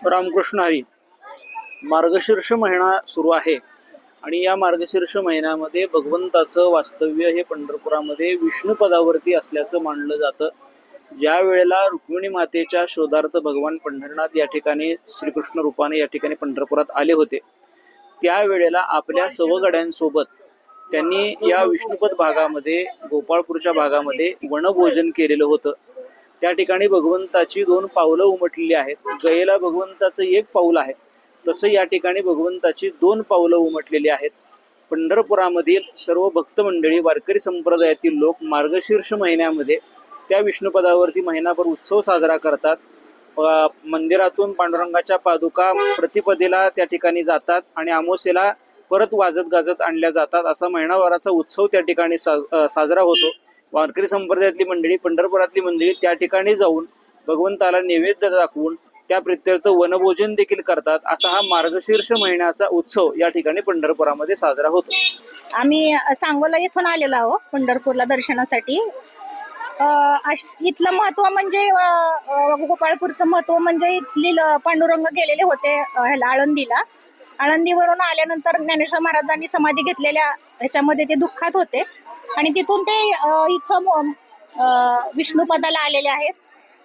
रामकृष्ण हरी. मार्गशीर्ष महिना सुरू आहे आणि या मार्गशीर्ष महिन्यामध्ये भगवंताचं वास्तव्य हे पंढरपुरामध्ये विष्णू पदावरती असल्याचं मानलं जातं. ज्या वेळेला रुक्मिणी मातेच्या शोधार्थ भगवान पंढरनाथ या ठिकाणी श्रीकृष्ण रूपाने या ठिकाणी पंढरपुरात आले होते, त्यावेळेला आपल्या सवगड्यांसोबत त्यांनी या विष्णुपद भागामध्ये, गोपाळपूरच्या भागामध्ये वनभोजन केलेलं होतं. त्या ठिकाणी भगवंताची 2 पावलं उमटलेली आहेत. गयेला भगवंताचं 1 पाऊल आहे, तसं या ठिकाणी भगवंताची 2 पावलं उमटलेली आहेत. पंढरपुरामधील सर्व भक्त मंडळी, वारकरी संप्रदायातील लोक मार्गशीर्ष महिन्यामध्ये त्या विष्णुपदावरती महिनाभर उत्सव साजरा करतात. मंदिरातून पांडुरंगाच्या पादुका प्रतिपदेला त्या ठिकाणी जातात आणि अमावास्येला परत वाजत गाजत आणल्या जातात. असा महिनाभराचा उत्सव त्या ठिकाणी साजरा होतो. वारकरी संप्रदायातली मंडळी, पंढरपुरातली मंडळी त्या ठिकाणी जाऊन भगवंताला नैवेद्य दाखवून त्या प्रित्यर्थ वनभोजन देखील करतात. असा हा मार्गशीर्ष महिन्याचा उत्सव या ठिकाणी पंढरपुरामध्ये साजरा होतो. आम्ही सांगोला इथून आलेलो आहोत पंढरपूरला दर्शनासाठी. इथलं महत्व म्हणजे गोपाळपूरचं महत्व म्हणजे इथली पांडुरंग गेलेले होते ह्याला आळंदीला. आळंदीवरून आल्यानंतर ज्ञानेश्वर महाराजांनी समाधी घेतलेल्या ह्याच्यामध्ये ते दुःखात होते आणि तिथून ते इथं विष्णुपदाला आलेले आहेत.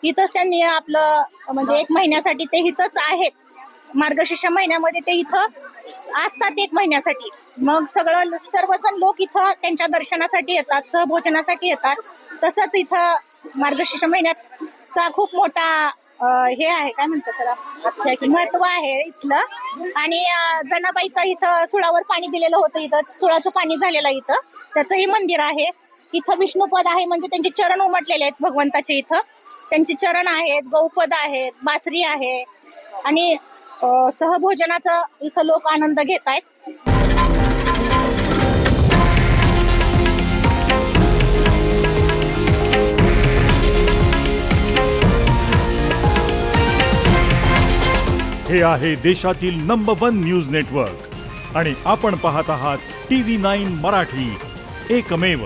इथंच त्यांनी आपलं म्हणजे 1 महिन्यासाठी ते इथंच आहेत. मार्गशीर्ष महिन्यामध्ये ते इथं असतात 1 महिन्यासाठी. मग सर्वजण लोक इथं त्यांच्या दर्शनासाठी येतात, सहभोजनासाठी येतात. तसंच इथं मार्गशीर्ष महिन्याचा खूप मोठा हे आहे, काय म्हणतात त्याला, महत्व आहे इथलं. आणि जनाबाईचं इथं सुळावर पाणी दिलेलं होतं, इथं सुळाचं पाणी झालेलं इथं, त्याचंही मंदिर आहे. इथं विष्णुपद आहे म्हणजे त्यांचे चरण उमटलेले आहेत भगवंताचे. इथं त्यांचे चरण आहेत, गौपद आहेत, बासरी आहे आणि सहभोजनाचा इथं लोक आनंद घेत आहेत. हे आहे देशातील नंबर 1 न्यूज नेटवर्क आणि आपण पाहत आहात TV9 मराठी, एकमेव.